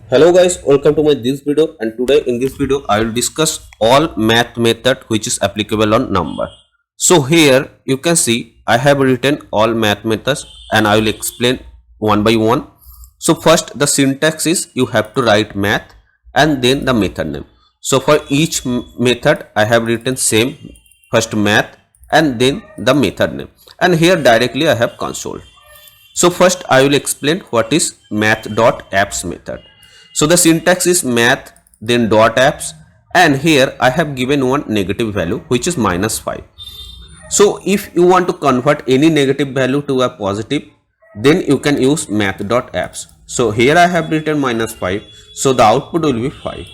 Hello guys, welcome to my this video, and today in this video I will discuss all math method which is applicable on number. So here you can see I have written all math methods and I will explain one by one. So first the syntax is you have to write math and then the method name. So for each method I have written same, first math and then the method name, and here directly I have console. So first I will explain what is Math.abs method. So the syntax is math then .abs, and here I have given one negative value which is -5. So if you want to convert any negative value to a positive, then you can use Math.abs. So here I have written -5, so the output will be 5.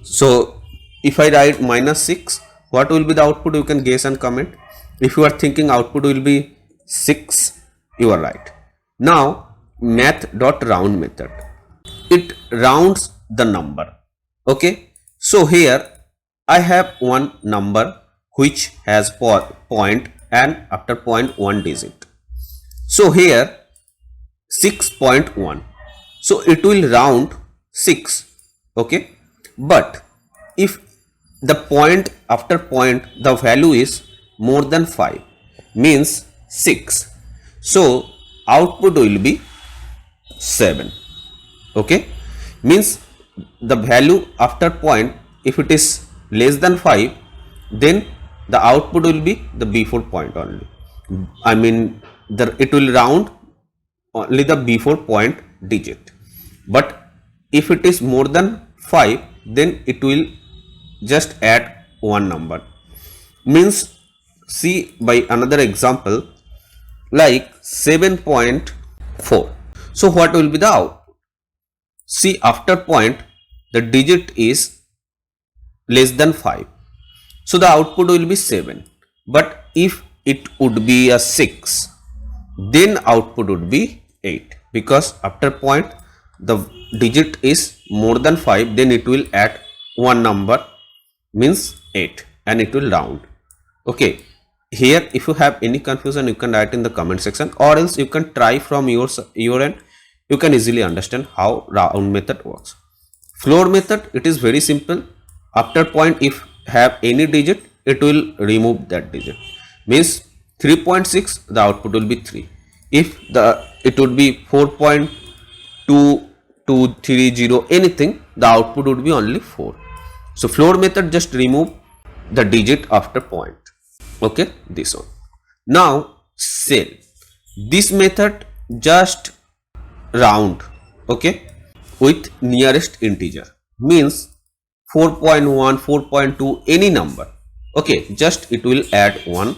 So if I write -6, what will be the output? You can guess and comment. If you are thinking output will be 6, you are right. Now Math.round method, it rounds the number. Okay, so here I have one number which has point and after point one digit. So here 6.1, so it will round 6. Okay, but if the point after point the value is more than 5, means 6, so output will be 7. Okay, means the value after point, if it is less than 5, then the output will be the before point only. I mean it will round only the before point digit. But if it is more than 5, then it will just add one number. Means see by another example like 7.4. so what will be the output? See, after point the digit is less than 5, so the output will be 7. But if it would be a 6, then output would be 8, because after point the digit is more than 5, then it will add one number, means 8, and it will round. Okay, here if you have any confusion you can write in the comment section, or else you can try from your end. You can easily understand how round method works. Floor method, it is very simple. After point if have any digit, it will remove that digit. Means 3.6, the output will be 3. If it would be 4.2230 anything, the output would be only 4. So floor method just remove the digit after point. Okay, this one. Now ceil, this method just round, okay, with nearest integer, means 4.1, 4.2, any number. Okay, just it will add 1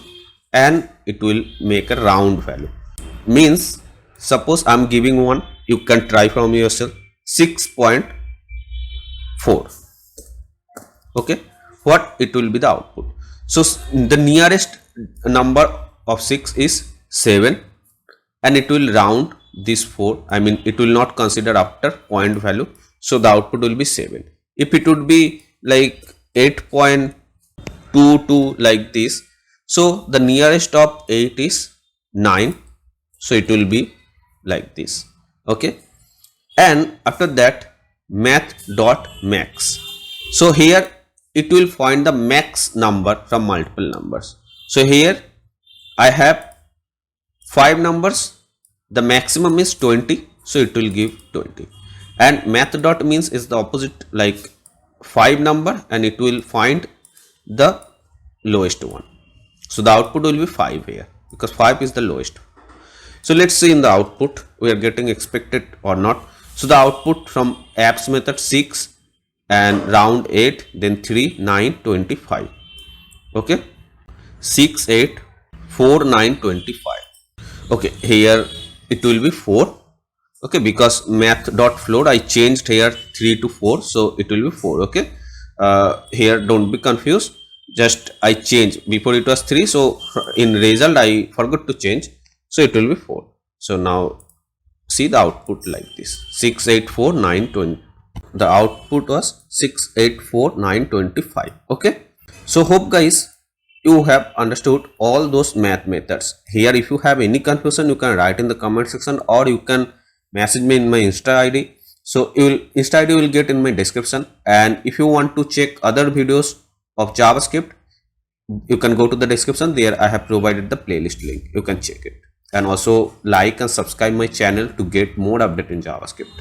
and it will make a round value. Means suppose I am giving 1, you can try from yourself, 6.4. okay, what it will be the output? So the nearest number of 6 is 7, and it will round this 4. I mean it will not consider after point value, so the output will be 7. If it would be like 8.22 like this, so the nearest of 8 is 9, so it will be like this. Okay, and after that Math.max, so here it will find the max number from multiple numbers. So here I have 5 numbers, the maximum is 20, so it will give 20. And Math.means is the opposite, like 5 number, and it will find the lowest one. So the output will be 5 here, because 5 is the lowest. So let's see in the output we are getting expected or not. So the output from abs method 6 and round 8, then 3, 9, 25. Okay, 6, 8, 4, 9, 25. Okay, here it will be 4. Okay, because Math.floor I changed here 3 to 4, so it will be 4. Okay, here don't be confused, just I changed, before it was 3, so in result I forgot to change, so it will be 4. So now see the output like this, 6, 8, 4, 9, 20. The output was 6, 8, 4, 9, 25. Okay, so hope guys you have understood all those math methods. Here if you have any confusion you can write in the comment section, or you can message me in my Insta ID. So instead you will get in my description, and if you want to check other videos of JavaScript, you can go to the description. There I have provided the playlist link, you can check it, and also like and subscribe my channel to get more update in JavaScript.